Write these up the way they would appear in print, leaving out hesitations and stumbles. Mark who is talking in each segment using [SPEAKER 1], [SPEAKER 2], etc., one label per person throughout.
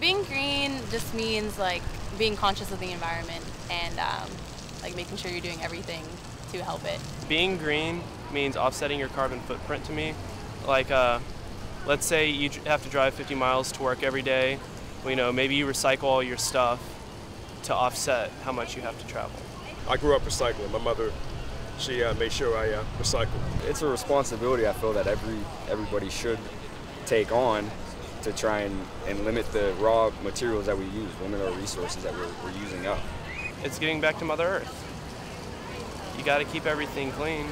[SPEAKER 1] Being green just means like being conscious of the environment and like making sure you're doing everything to help it.
[SPEAKER 2] Being green means offsetting your carbon footprint to me. Like, let's say you have to drive 50 miles to work every day. Well, you know, maybe you recycle all your stuff to offset how much you have to travel.
[SPEAKER 3] I grew up recycling. My mother, she made sure I recycled.
[SPEAKER 4] It's a responsibility I feel that everybody should take on to try and limit the raw materials that we use, limit our resources that we're using up.
[SPEAKER 2] It's getting back to Mother Earth. You got to keep everything clean.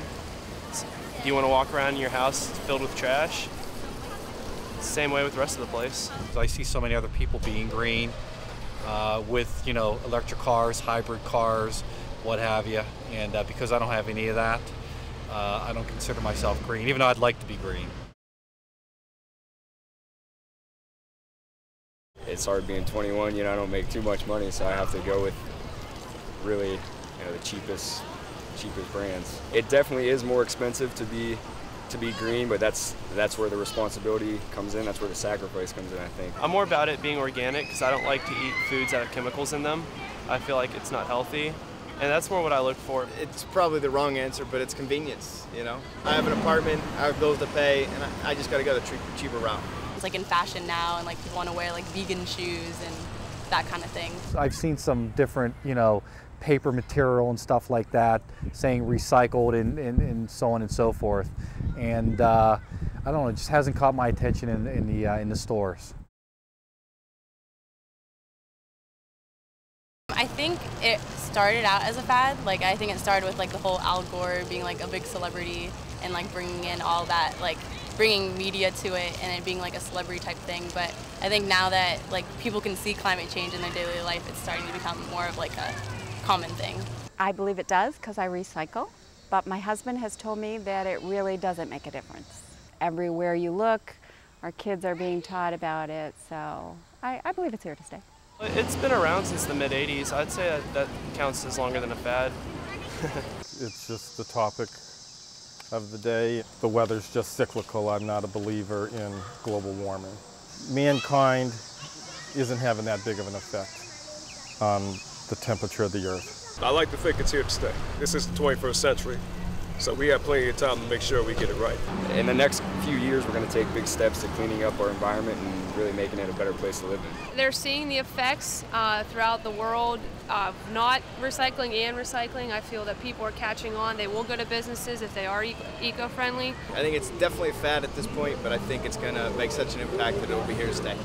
[SPEAKER 2] Do you want to walk around your house filled with trash? It's the same way with the rest of the place.
[SPEAKER 5] I see so many other people being green with, you know, electric cars, hybrid cars, what have you. And because I don't have any of that, I don't consider myself green, even though I'd like to be green.
[SPEAKER 4] It's hard being 21, you know, I don't make too much money, so I have to go with really, you know, the cheapest brands. It definitely is more expensive to be green, but that's where the responsibility comes in, that's where the sacrifice comes in, I think.
[SPEAKER 2] I'm more about it being organic because I don't like to eat foods that have chemicals in them. I feel like it's not healthy, and that's more what I look for.
[SPEAKER 6] It's probably the wrong answer, but it's convenience, you know? I have an apartment, I have bills to pay, and I just gotta go the cheaper route.
[SPEAKER 1] It's like in fashion now, and like people want to wear like vegan shoes and that kind of thing.
[SPEAKER 7] I've seen some different, you know, paper material and stuff like that, saying recycled and so on and so forth. And I don't know, it just hasn't caught my attention in the stores.
[SPEAKER 1] I think it started out as a fad. Like I think it started with like the whole Al Gore being like a big celebrity and like bringing in all that, like bringing media to it and it being like a celebrity type thing. But I think now that like people can see climate change in their daily life, it's starting to become more of like a common thing.
[SPEAKER 8] I believe it does because I recycle, but my husband has told me that it really doesn't make a difference. Everywhere you look, our kids are being taught about it, so I believe it's here to stay.
[SPEAKER 2] It's been around since the mid-'80s. I'd say that counts as longer than a fad.
[SPEAKER 9] It's just the topic of the day. The weather's just cyclical. I'm not a believer in global warming. Mankind isn't having that big of an effect on the temperature of the earth.
[SPEAKER 3] I like to think it's here to stay. This is the 21st century, so we have plenty of time to make sure we get it right.
[SPEAKER 4] In the next few years, we're going to take big steps to cleaning up our environment and really making it a better place to live in.
[SPEAKER 10] They're seeing the effects throughout the world of not recycling and recycling. I feel that people are catching on. They will go to businesses if they are eco-friendly.
[SPEAKER 6] I think it's definitely a fad at this point, but I think it's going to make such an impact that it will be here to stay.